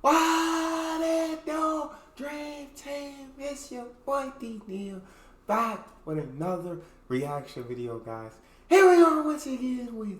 What it do, Dream Team? It's your boy Neal back with another reaction video, guys. Here we are once again with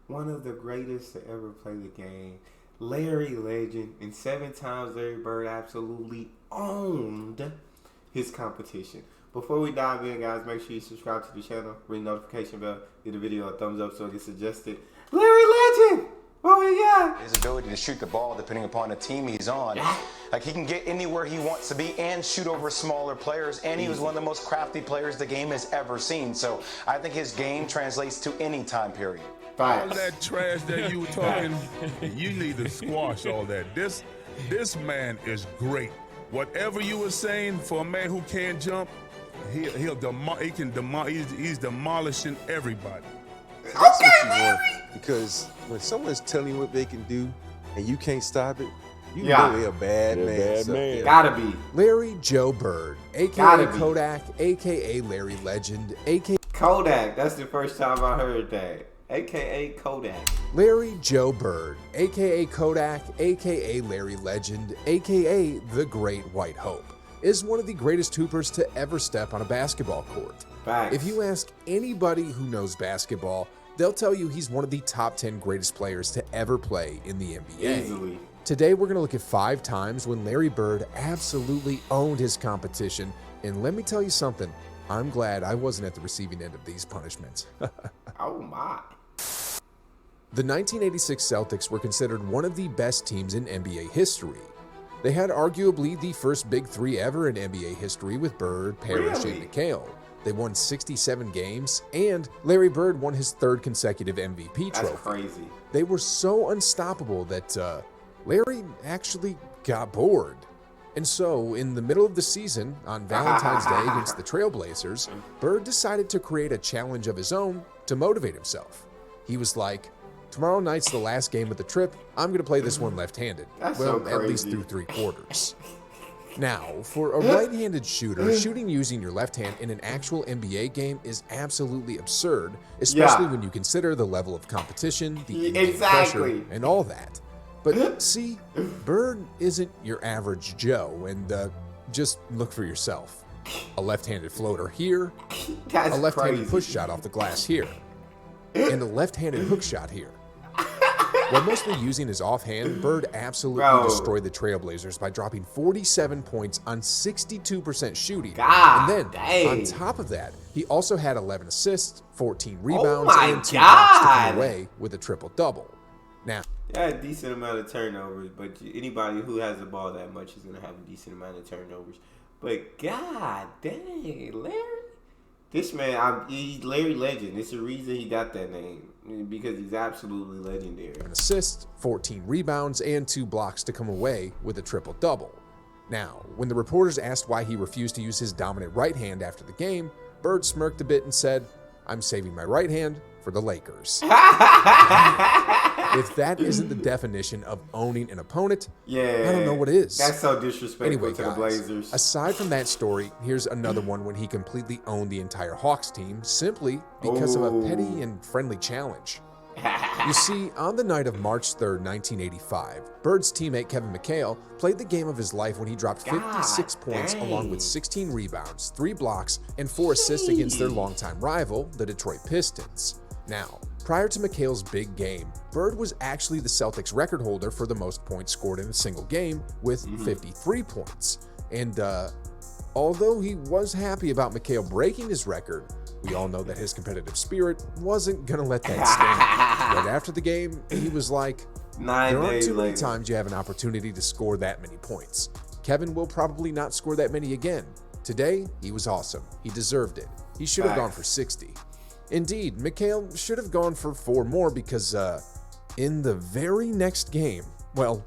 one of the greatest to ever play the game, Larry Legend, and 7 times Larry Bird absolutely owned his competition. Before we dive in, guys, make sure you subscribe to the channel, ring the notification bell, give the video a thumbs up so it gets suggested. Larry Legend! What we got? His ability to shoot the ball depending upon the team he's on. Like, he can get anywhere he wants to be and shoot over smaller players, and he was one of the most crafty players the game has ever seen. So I think his game translates to any time period. All that trash that you were talking, you need to squash all that. This man is great. Whatever you were saying, for a man who can't jump, he's demolishing everybody. That's what you want, because when someone's telling you what they can do and you can't stop it, you know they're a bad man. Gotta be. Larry Joe Bird, a.k.a. Kodak, a.k.a. Larry Legend, a.k.a. Kodak. That's the first time I heard that. A.k.a. Kodak. Larry Joe Bird, a.k.a. Kodak, a.k.a. Larry Legend, a.k.a. The Great White Hope, is one of the greatest hoopers to ever step on a basketball court. Facts. If you ask anybody who knows basketball, they'll tell you he's one of the top 10 greatest players to ever play in the NBA. Easily. Today, we're going to look at 5 times when Larry Bird absolutely owned his competition. And let me tell you something, I'm glad I wasn't at the receiving end of these punishments. Oh my. The 1986 Celtics were considered one of the best teams in NBA history. They had arguably the first big three ever in NBA history with Bird, Parrish, and McHale. They won 67 games, and Larry Bird won his 3rd consecutive MVP trophy. That's crazy. They were so unstoppable that Larry actually got bored. And so, in the middle of the season, on Valentine's Day against the Trailblazers, Bird decided to create a challenge of his own to motivate himself. He was like, tomorrow night's the last game of the trip. I'm going to play this one left-handed. Well, so at least through 3 quarters. Now, for a right-handed shooter, shooting using your left hand in an actual NBA game is absolutely absurd, especially when you consider the level of competition, the in-game pressure, and all that. But see, Bird isn't your average Joe, and just look for yourself. A left-handed floater here, a left-handed push shot off the glass here, and a left-handed hook shot here. While mostly using his offhand, Bird absolutely destroyed the Trailblazers by dropping 47 points on 62% shooting. And then, on top of that, he also had 11 assists, 14 rebounds, and 2 blocks to come away with a triple-double. Now, yeah, a decent amount of turnovers, but anybody who has the ball that much is going to have a decent amount of turnovers. But god dang, Larry. This man, he's Larry Legend. It's the reason he got that name, because he's absolutely legendary. An assist, 14 rebounds, and 2 blocks to come away with a triple-double. Now, when the reporters asked why he refused to use his dominant right hand after the game, Bird smirked a bit and said, "I'm saving my right hand for the Lakers." If that isn't the definition of owning an opponent, I don't know what is. That's so disrespectful to the Blazers. Aside from that story, here's another one when he completely owned the entire Hawks team simply because of a petty and friendly challenge. You see, on the night of March 3rd, 1985, Bird's teammate Kevin McHale played the game of his life when he dropped 56 points along with 16 rebounds, 3 blocks, and 4 assists against their longtime rival, the Detroit Pistons. Now, prior to McHale's big game, Bird was actually the Celtics record holder for the most points scored in a single game with 53 points. And although he was happy about McHale breaking his record, we all know that his competitive spirit wasn't going to let that stand. Right after the game, he was like, there aren't too many times you have an opportunity to score that many points. Kevin will probably not score that many again. Today, he was awesome. He deserved it. He should have gone for 60. Indeed, McHale should have gone for 4 more because in the very next game, well,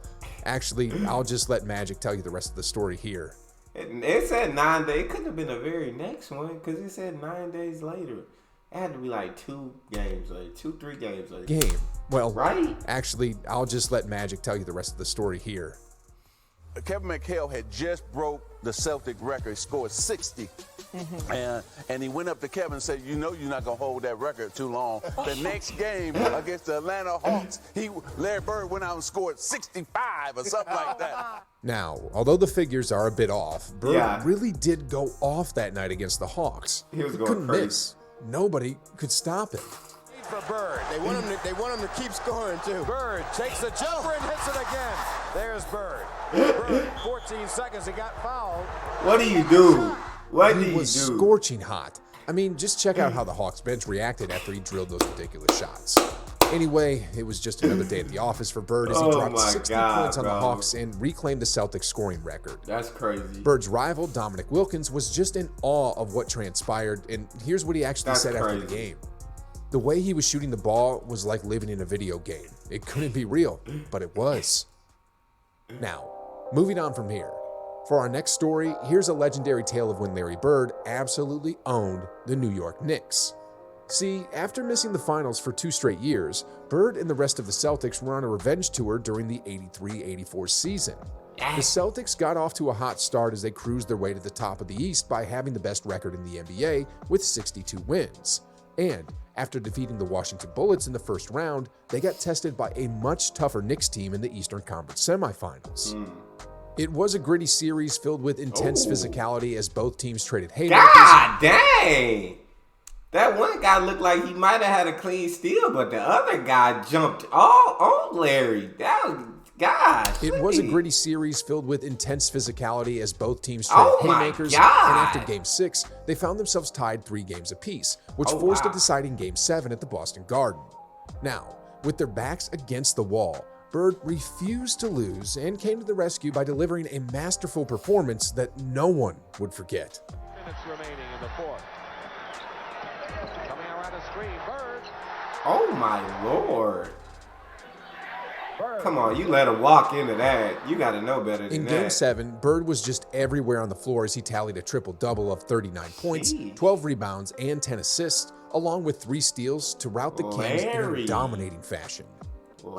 actually, I'll just let Magic tell you the rest of the story here. It said 9 days. It couldn't have been the very next one because it said 9 days later. It had to be like 2 games later, 2-3 games later. Well, actually, I'll just let Magic tell you the rest of the story here. Kevin McHale had just broke the Celtic record, scored 60 And he went up to Kevin and said, you know you're not going to hold that record too long. The next game against the Atlanta Hawks, Larry Bird went out and scored 65 or something like that. Now, although the figures are a bit off, Bird really did go off that night against the Hawks. He was He going couldn't crazy. miss. Nobody could stop him. For Bird. They want him to keep scoring too. Bird takes the jumper and hits it again. There's Bird. Bird, 14 seconds, he got fouled. What do you do? What do He you was do? scorching hot. I mean, just check out how the Hawks bench reacted after he drilled those ridiculous shots. Anyway, it was just another day at the office for Bird as he dropped 60 points on the Hawks and reclaimed the Celtics scoring record. That's crazy. Bird's rival, Dominic Wilkins, was just in awe of what transpired, and here's what he actually said after the game. The way he was shooting the ball was like living in a video game. It couldn't be real, but it was. Now, moving on from here. For our next story, here's a legendary tale of when Larry Bird absolutely owned the New York Knicks. See, after missing the finals for 2 straight years, Bird and the rest of the Celtics were on a revenge tour during the 83-84 season. The Celtics got off to a hot start as they cruised their way to the top of the East by having the best record in the NBA with 62 wins. And after defeating the Washington Bullets in the first round, they got tested by a much tougher Knicks team in the Eastern Conference semifinals. It was a gritty series filled with intense physicality as both teams traded haymakers. God dang! That one guy looked like he might have had a clean steal, but the other guy jumped all on Larry. That was, gosh. It was a gritty series filled with intense physicality as both teams traded haymakers. And after Game 6, they found themselves tied 3 games apiece, which forced a deciding Game 7 at the Boston Garden. Now, with their backs against the wall, Bird refused to lose and came to the rescue by delivering a masterful performance that no one would forget. Minutes remaining in the fourth. Coming around the screen, Bird. Oh my Lord. Bird. Come on, you let him walk into that. You got to know better than In that. Game 7, Bird was just everywhere on the floor as he tallied a triple-double of 39 points, 12 rebounds, and 10 assists, along with 3 steals to rout the Kings in a dominating fashion.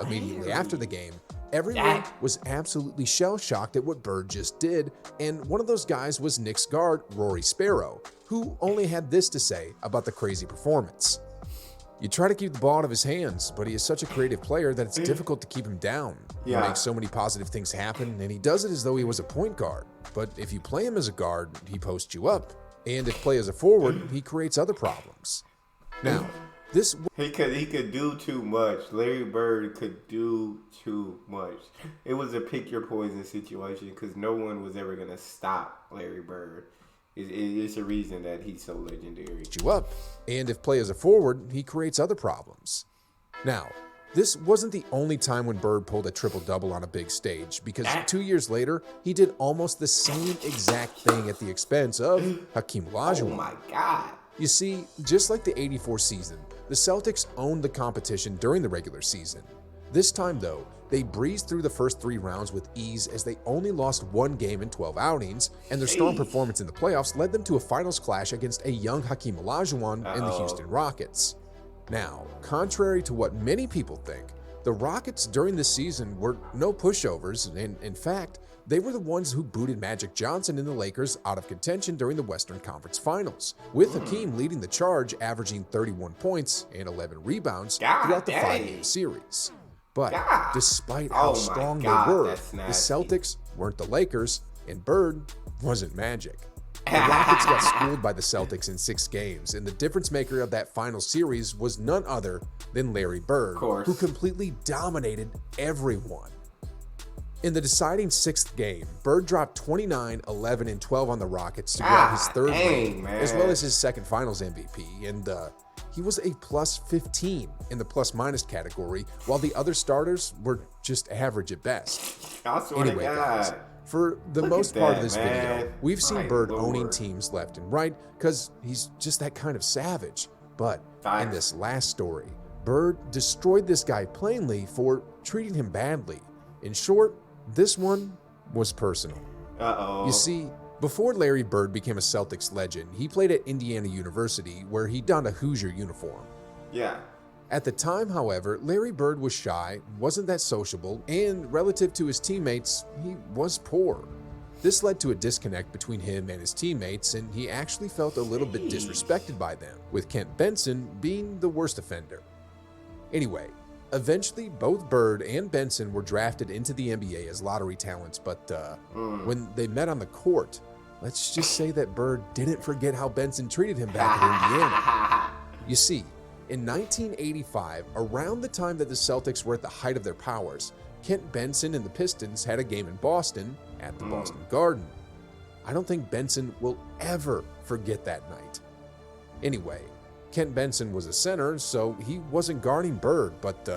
Immediately after the game, everyone was absolutely shell-shocked at what Bird just did, and one of those guys was Knicks guard Rory Sparrow, who only had this to say about the crazy performance. You try to keep the ball out of his hands, but he is such a creative player that it's difficult to keep him down. He makes so many positive things happen, and he does it as though he was a point guard. But if you play him as a guard, he posts you up, and if play as a forward, he creates other problems. Now, He could do too much. Larry Bird could do too much. It was a pick your poison situation because no one was ever gonna stop Larry Bird. It's a reason that he's so legendary. You up, and if play as a forward, he creates other problems. Now, this wasn't the only time when Bird pulled a triple-double on a big stage, because 2 years later, he did almost the same exact thing at the expense of Hakeem Olajuwon. Oh my God. You see, just like the 84 season, the Celtics owned the competition during the regular season. This time, though, they breezed through the first 3 rounds with ease as they only lost 1 game in 12 outings, and their strong performance in the playoffs led them to a finals clash against a young Hakeem Olajuwon and the Houston Rockets. Now, contrary to what many people think, the Rockets during this season were no pushovers, and in fact, they were the ones who booted Magic Johnson and the Lakers out of contention during the Western Conference Finals, with Hakeem leading the charge, averaging 31 points and 11 rebounds throughout the 5-game series. But despite how strong they were, the Celtics weren't the Lakers, and Bird wasn't Magic. The Rockets got schooled by the Celtics in 6 games, and the difference maker of that final series was none other than Larry Bird, who completely dominated everyone. In the deciding 6th game, Bird dropped 29, 11, and 12 on the Rockets to grab his 3rd ring, as well as his 2nd Finals MVP, and he was a plus 15 in the plus-minus category, while the other starters were just average at best. Anyway, guys, for the most part of this video, we've seen Bird owning teams left and right because he's just that kind of savage. But in this last story, Bird destroyed this guy plainly for treating him badly. In short, this one was personal. You see, before Larry Bird became a Celtics legend, he played at Indiana University, where he donned a Hoosier uniform. At the time, however, Larry Bird was shy, wasn't that sociable, and relative to his teammates, he was poor. This led to a disconnect between him and his teammates, and he actually felt a little bit disrespected by them, with Kent Benson being the worst offender. Anyway, eventually both Bird and Benson were drafted into the NBA as lottery talents, but when they met on the court, let's just say that Bird didn't forget how Benson treated him back in Indiana. You see, in 1985, around the time that the Celtics were at the height of their powers, Kent Benson and the Pistons had a game in Boston at the Boston Garden. I don't think Benson will ever forget that night. Anyway, Kent Benson was a center, so he wasn't guarding Bird, but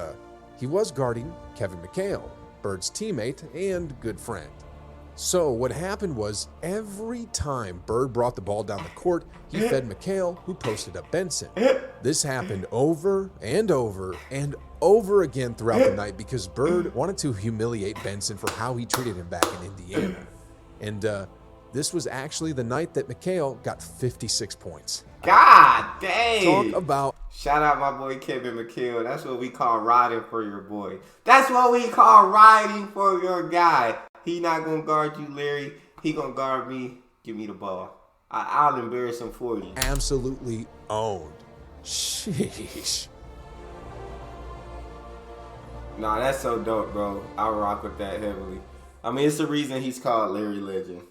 he was guarding Kevin McHale, Bird's teammate and good friend. So what happened was, every time Bird brought the ball down the court, he fed McHale, who posted up Benson. This happened over and over and over again throughout the night because Bird wanted to humiliate Benson for how he treated him back in Indiana. And this was actually the night that McHale got 56 points. God dang. Talk about... Shout out my boy Kevin McHale. That's what we call riding for your boy. That's what we call riding for your guy. He not going to guard you, Larry. He going to guard me. Give me the ball. I'll embarrass him for you. Absolutely owned. Sheesh. Nah, that's so dope, bro. I rock with that heavily. I mean, it's the reason he's called Larry Legend.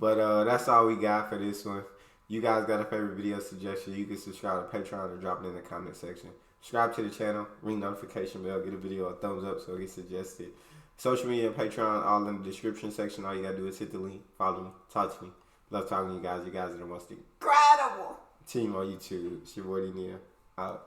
But that's all we got for this one. You guys got a favorite video suggestion, you can subscribe to Patreon or drop it in the comment section. Subscribe to the channel, ring notification bell, get a video a thumbs up so it gets suggested. Social media and Patreon all in the description section. All you gotta do is hit the link, follow me, talk to me. Love talking to you guys. You guys are the most incredible team on YouTube. It's your boy Neal. Out.